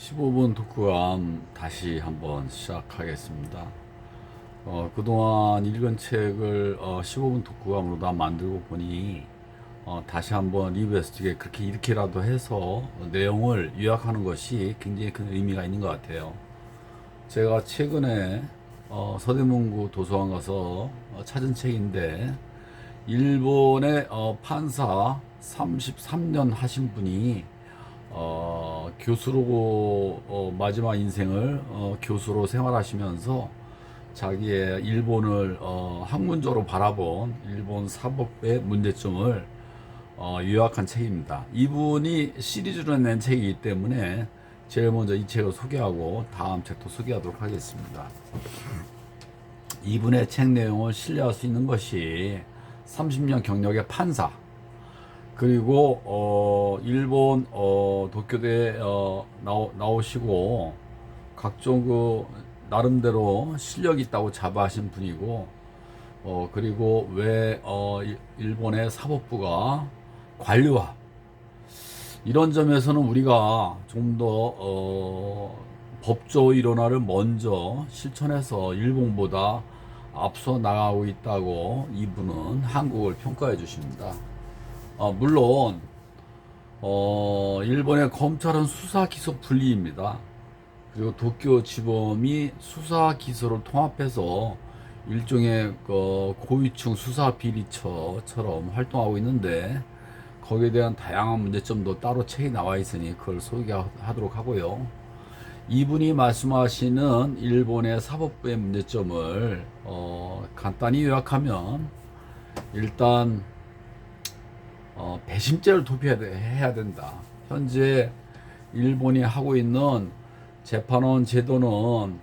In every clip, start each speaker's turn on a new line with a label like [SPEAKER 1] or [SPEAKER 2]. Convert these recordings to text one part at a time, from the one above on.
[SPEAKER 1] 15분 독후감 다시 한번 시작하겠습니다. 그동안 읽은 책을 15분 독후감으로 다 만들고 보니 다시 한번 리뷰했을 때 그렇게 이렇게라도 해서 내용을 요약하는 것이 굉장히 큰 의미가 있는 것 같아요. 제가 최근에 서대문구 도서관 가서 찾은 책인데 일본의 판사 33년 하신 분이 교수로 마지막 인생을 교수로 생활하시면서 자기의 일본을 학문적으로 바라본 일본 사법의 문제점을 요약한 책입니다. 이분이 시리즈로 낸 책이기 때문에 제일 먼저 이 책을 소개하고 다음 책도 소개하도록 하겠습니다. 이분의 책 내용을 신뢰할 수 있는 것이 30년 경력의 판사, 그리고 일본 도쿄대에 나오시고 각종 그 나름대로 실력이 있다고 자부하신 분이고, 그리고 왜 일본의 사법부가 관료화, 이런 점에서는 우리가 좀 더 법조 일원화를 먼저 실천해서 일본보다 앞서 나가고 있다고 이분은 한국을 평가해 주십니다. 물론 일본의 검찰은 수사 기소 분리입니다. 그리고 도쿄 지검이 수사 기소를 통합해서 일종의 고위층 수사 비리처처럼 활동하고 있는데, 거기에 대한 다양한 문제점도 따로 책이 나와 있으니 그걸 소개하도록 하고요. 이분이 말씀하시는 일본의 사법부의 문제점을 간단히 요약하면, 일단 배심죄를 도피해야 된다. 현재 일본이 하고 있는 재판원 제도는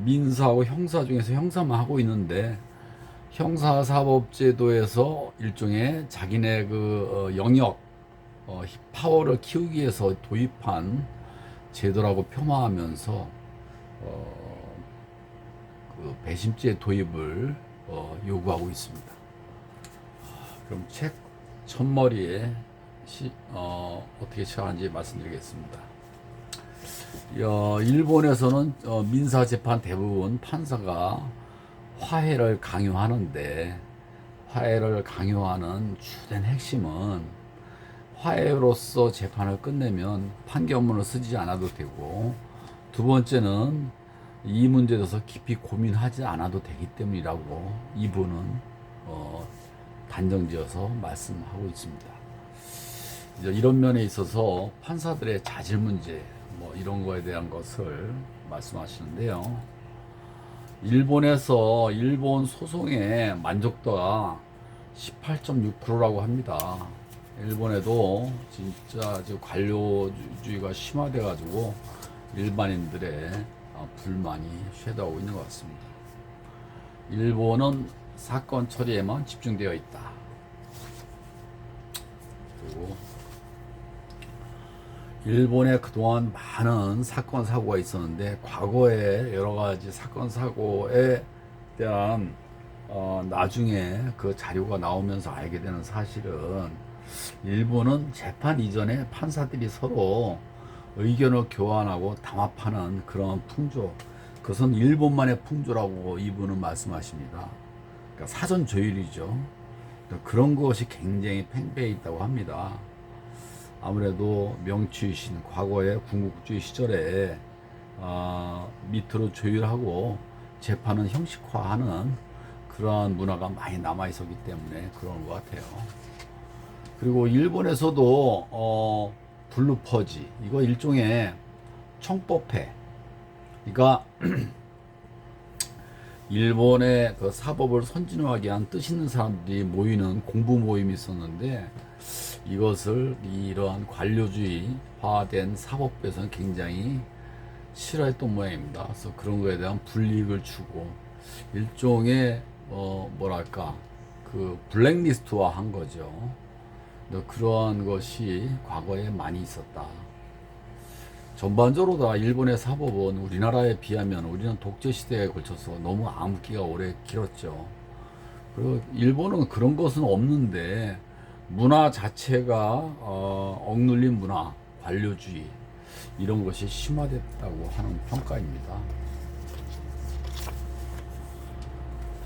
[SPEAKER 1] 민사하고 형사 중에서 형사만 하고 있는데, 형사사법제도에서 일종의 자기네 그 영역, 파워를 키우기 위해서 도입한 제도라고 폄하하면서 그 배심죄 도입을 요구하고 있습니다. 그럼 책 첫머리에 어떻게 시작하는지 말씀드리겠습니다. 일본에서는 민사재판 대부분 판사가 화해를 강요하는데, 화해를 강요하는 주된 핵심은 화해로서 재판을 끝내면 판결문을 쓰지 않아도 되고, 두 번째는 이 문제에 대해서 깊이 고민하지 않아도 되기 때문이라고 이분은 단정지어서 말씀하고 있습니다. 이런 면에 있어서 판사들의 자질 문제, 이런 거에 대한 것을 말씀하시는데요. 일본에서 일본 소송의 만족도가 18.6%라고 합니다. 일본에도 진짜 관료주의가 심화돼가지고 일반인들의 불만이 쇄도하고 있는 것 같습니다. 일본은 사건 처리에만 집중되어 있다. 그리고 일본에 그동안 많은 사건 사고가 있었는데, 과거에 여러 가지 사건 사고에 대한 나중에 그 자료가 나오면서 알게 되는 사실은, 일본은 재판 이전에 판사들이 서로 의견을 교환하고 담합하는 그런 풍조, 그것은 일본만의 풍조라고 이분은 말씀하십니다. 그러니까 사전 조율이죠. 그런 것이 굉장히 팽배해 있다고 합니다. 아무래도 명치이신 과거의 군국주의 시절에 밑으로 조율하고 재판은 형식화하는 그러한 문화가 많이 남아 있었기 때문에 그런 것 같아요. 그리고 일본에서도 블루퍼지, 이거 일종의 청법회, 그러니까 일본의 그 사법을 선진화하기 위한 뜻 있는 사람들이 모이는 공부 모임이 있었는데, 이것을 이러한 관료주의화된 사법부에서는 굉장히 싫어했던 모양입니다. 그래서 그런 거에 대한 불이익을 주고 일종의 뭐랄까 그 블랙리스트화 한 거죠. 그러한 것이 과거에 많이 있었다. 전반적으로 다 일본의 사법은 우리나라에 비하면, 우리는 독재 시대에 걸쳐서 너무 암흑기가 오래 길었죠. 그리고 일본은 그런 것은 없는데, 문화 자체가 억눌린 문화, 관료주의, 이런 것이 심화됐다고 하는 평가입니다.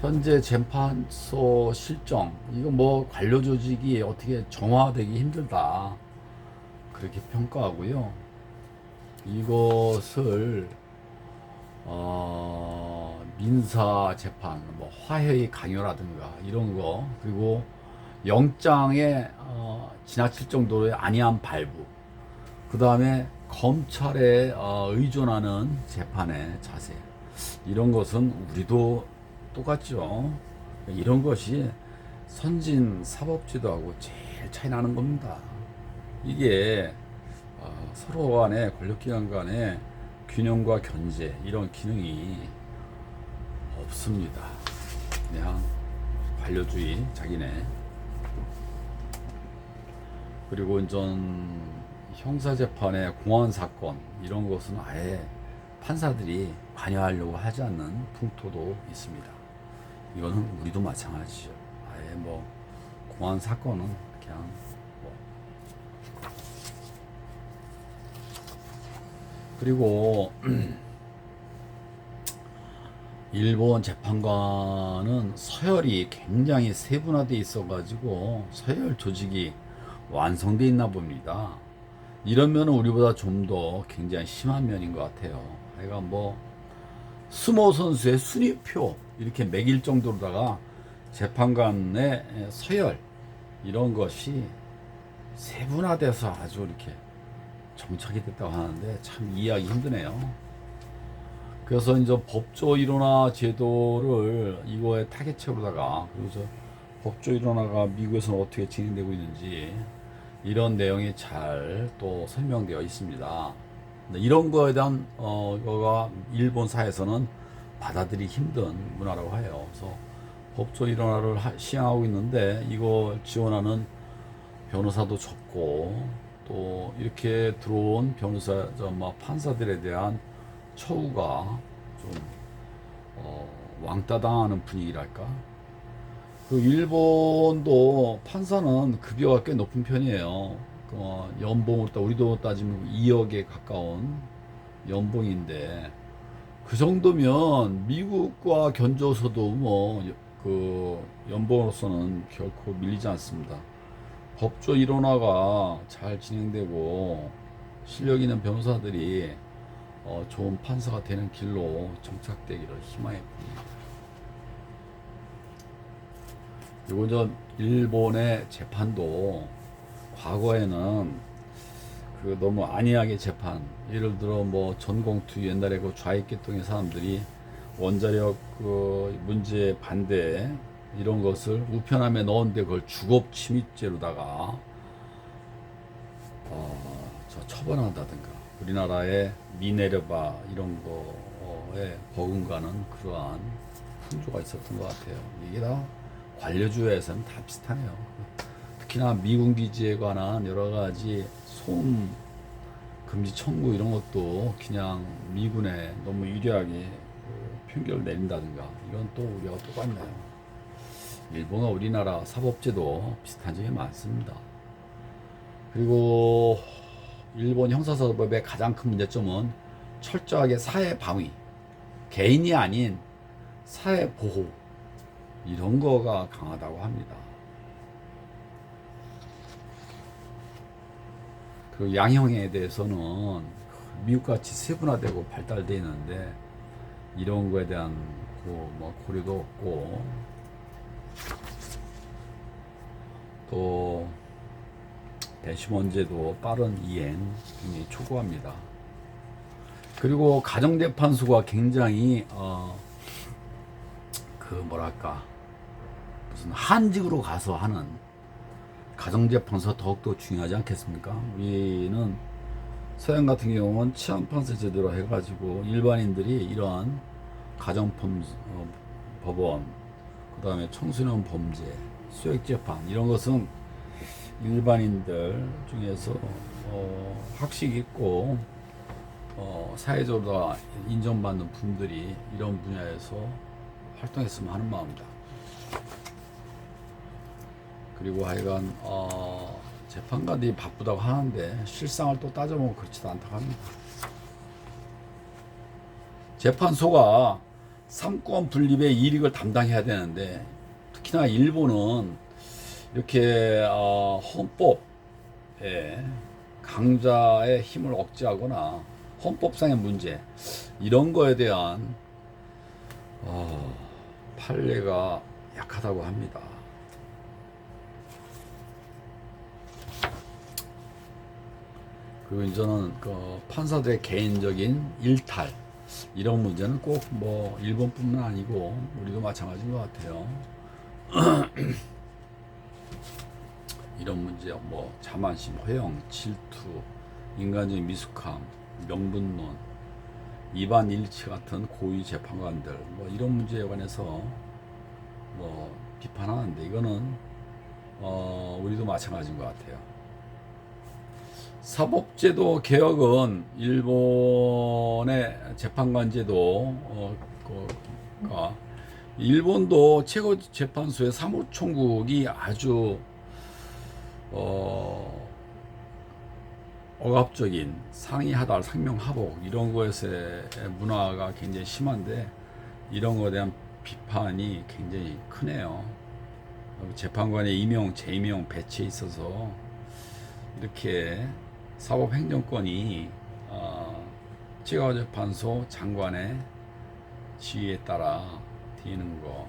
[SPEAKER 1] 현재 재판소 실정, 이거 뭐 관료 조직이 어떻게 정화되기 힘들다, 그렇게 평가하고요. 이것을 민사 재판, 뭐 화해의 강요라든가 이런 거, 그리고 영장에 지나칠 정도의 안이한 발부, 그 다음에 검찰에 의존하는 재판의 자세, 이런 것은 우리도 똑같죠. 이런 것이 선진 사법제도하고 제일 차이 나는 겁니다. 이게 서로 간에, 권력기관 간에 균형과 견제, 이런 기능이 없습니다. 그냥 관료주의, 자기네. 그리고 전 형사재판의 공안 사건, 이런 것은 아예 판사들이 관여하려고 하지 않는 풍토도 있습니다. 이거는 우리도 마찬가지죠. 아예 뭐 공안 사건은 그냥 뭐. 그리고 일본 재판관은 서열이 굉장히 세분화되어 있어가지고 서열 조직이 완성되어 있나 봅니다. 이런 면은 우리보다 좀 더 굉장히 심한 면인 것 같아요. 하여간 뭐 스모 선수의 순위표 이렇게 매길 정도로다가 재판관의 서열, 이런 것이 세분화돼서 아주 이렇게 정착이 됐다고 하는데 참 이해하기 힘드네요. 그래서 이제 법조 일원화 제도를 이거에 타겟으로다가, 그래서 법조 일원화가 미국에서는 어떻게 진행되고 있는지 이런 내용이 잘 또 설명되어 있습니다. 이런 거에 대한 거가 일본 사회에서는 받아들이기 힘든 문화라고 해요. 그래서 법조 일원화를 시행하고 있는데 이거 지원하는 변호사도 적고, 또 이렇게 들어온 변호사, 판사들에 대한 처우가 좀 왕따당하는 분위기랄까. 그 일본도 판사는 급여가 꽤 높은 편이에요. 연봉으로 우리도 따지면 2억에 가까운 연봉인데, 그 정도면 미국과 견줘서도 뭐 그 연봉으로서는 결코 밀리지 않습니다. 법조 일원화가 잘 진행되고 실력 있는 변호사들이 좋은 판사가 되는 길로 정착되기를 희망해 봅니다. 그리고 저 일본의 재판도 과거에는 그 너무 안이하게 재판, 예를 들어 뭐 전공투, 옛날에 그 좌익계통의 사람들이 원자력 그 문제 반대, 이런 것을 우편함에 넣었는데 그걸 주겁 침입죄로다가 처벌한다든가, 우리나라의 미네르바 이런 거에 버금가는 그러한 풍조가 있었던 것 같아요. 이게 다 관료주의에서는 다 비슷하네요. 특히나 미군 기지에 관한 여러 가지 소음 금지 청구, 이런 것도 그냥 미군에 너무 유리하게 편결을 내린다든가, 이건 또 우리하고 똑같네요. 일본과 우리나라 사법제도 비슷한 점이 많습니다. 그리고 일본 형사사법의 가장 큰 문제점은 철저하게 사회 방위, 개인이 아닌 사회 보호, 이런 거가 강하다고 합니다. 그 양형에 대해서는 미국같이 세분화되고 발달되어 있는데 이런 거에 대한 고려도 없고, 또 배심원제도 빠른 이행 굉장히 촉구합니다. 그리고 가정재판소가 굉장히 무슨 한직으로 가서 하는 가정재판소가 더욱더 중요하지 않겠습니까? 우리는 서양 같은 경우는 치안판사 제도로 해가지고 일반인들이 이러한 가정법원, 그 다음에 청소년 범죄, 수액재판, 이런 것은 일반인들 중에서 학식 있고 사회적으로 인정받는 분들이 이런 분야에서 활동했으면 하는 마음입니다. 그리고 하여간 재판관들이 바쁘다고 하는데 실상을 또 따져보면 그렇지도 않다고 합니다. 재판소가 삼권 분립의 이익을 담당해야 되는데 특히나 일본은 이렇게 헌법에 강자의 힘을 억제하거나 헌법상의 문제 이런 거에 대한 판례가 약하다고 합니다. 그리고 저는 그 판사들의 개인적인 일탈 이런 문제는 꼭 뭐 일본뿐만 아니고 우리도 마찬가지인 것 같아요. 이런 문제 뭐 자만심, 허영, 질투, 인간적인 미숙함, 명분론, 이반 일치 같은 고위 재판관들 뭐 이런 문제에 관해서 뭐 비판하는데 이거는 우리도 마찬가지인 것 같아요. 사법제도 개혁은 일본의 재판관제도 일본도 최고재판소의 사무총국이 아주 억압적인 상의하달 상명하복 이런 것의 문화가 굉장히 심한데 이런 것에 대한 비판이 굉장히 크네요. 재판관의 임용, 재임용, 배치에 있어서 이렇게 사법행정권이 최고재판소 장관의 지위에 따라 되는 거.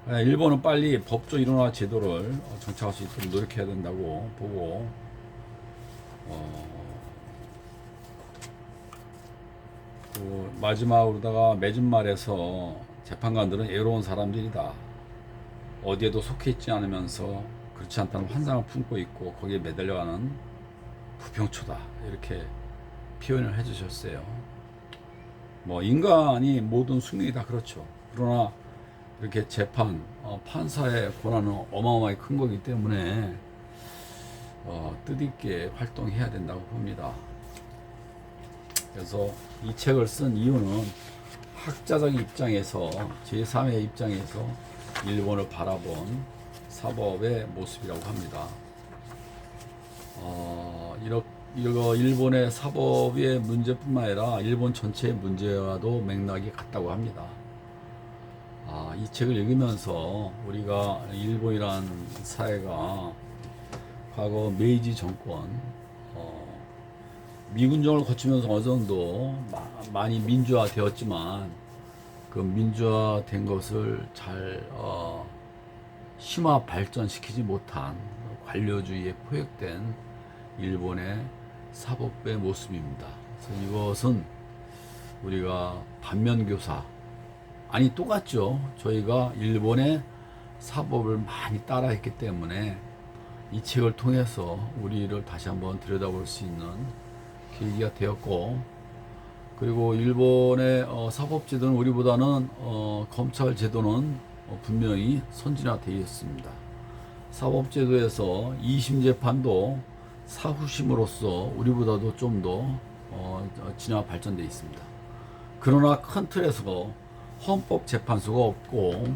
[SPEAKER 1] 일본은 빨리 법조 일원화 제도를 정착할 수 있도록 노력해야 된다고 보고 마지막으로다가 맺은 말에서 재판관들은 애로운 사람들이다. 어디에도 속해 있지 않으면서 그렇지 않다는 환상을 품고 있고 거기에 매달려가는 부평초다. 이렇게 표현을 해주셨어요. 뭐 인간이 모든 숙명이 다 그렇죠. 그러나 이렇게 재판, 판사의 권한은 어마어마하게 큰 거기 때문에 뜻있게 활동해야 된다고 봅니다. 그래서 이 책을 쓴 이유는 학자적 입장에서 제3의 입장에서 일본을 바라본 사법의 모습이라고 합니다. 이거 일본의 사법의 문제뿐만 아니라 일본 전체의 문제와도 맥락이 같다고 합니다. 이 책을 읽으면서 우리가 일본이란 사회가 과거 메이지 정권 미군정을 거치면서 어느 정도 많이 민주화되었지만 그 민주화된 것을 잘 심화 발전시키지 못한 관료주의에 포획된 일본의 사법부의 모습입니다. 그래서 이것은 우리가 반면교사 아니 똑같죠. 저희가 일본의 사법을 많이 따라했기 때문에 이 책을 통해서 우리를 다시 한번 들여다볼 수 있는 계기가 되었고, 그리고 일본의 사법제도는 우리보다는 검찰 제도는 분명히 선진화되어 있습니다. 사법제도에서 2심 재판도 사후심으로써 우리보다도 좀 더 진화 발전되어 있습니다. 그러나 큰 틀에서 헌법재판소가 없고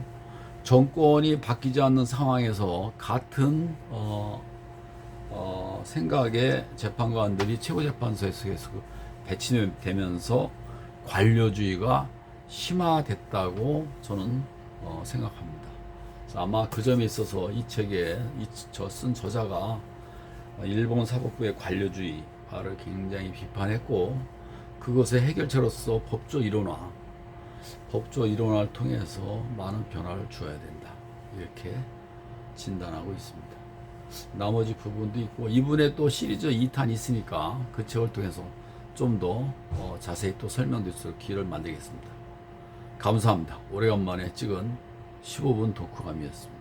[SPEAKER 1] 정권이 바뀌지 않는 상황에서 같은 생각의 재판관들이 최고재판소에서 계속 배치되면서 관료주의가 심화됐다고 저는 생각합니다. 그래서 아마 그 점에 있어서 이 책에 쓴 저자가 일본 사법부의 관료주의를 굉장히 비판했고 그것의 해결책으로서 법조 이론화를 통해서 많은 변화를 주어야 된다. 이렇게 진단하고 있습니다. 나머지 부분도 있고 이분의 또 시리즈 2탄이 있으니까 그 책을 통해서 좀 더 자세히 또 설명드릴 수 있도록 기회를 만들겠습니다. 감사합니다. 오래간만에 찍은 15분 독후감이었습니다.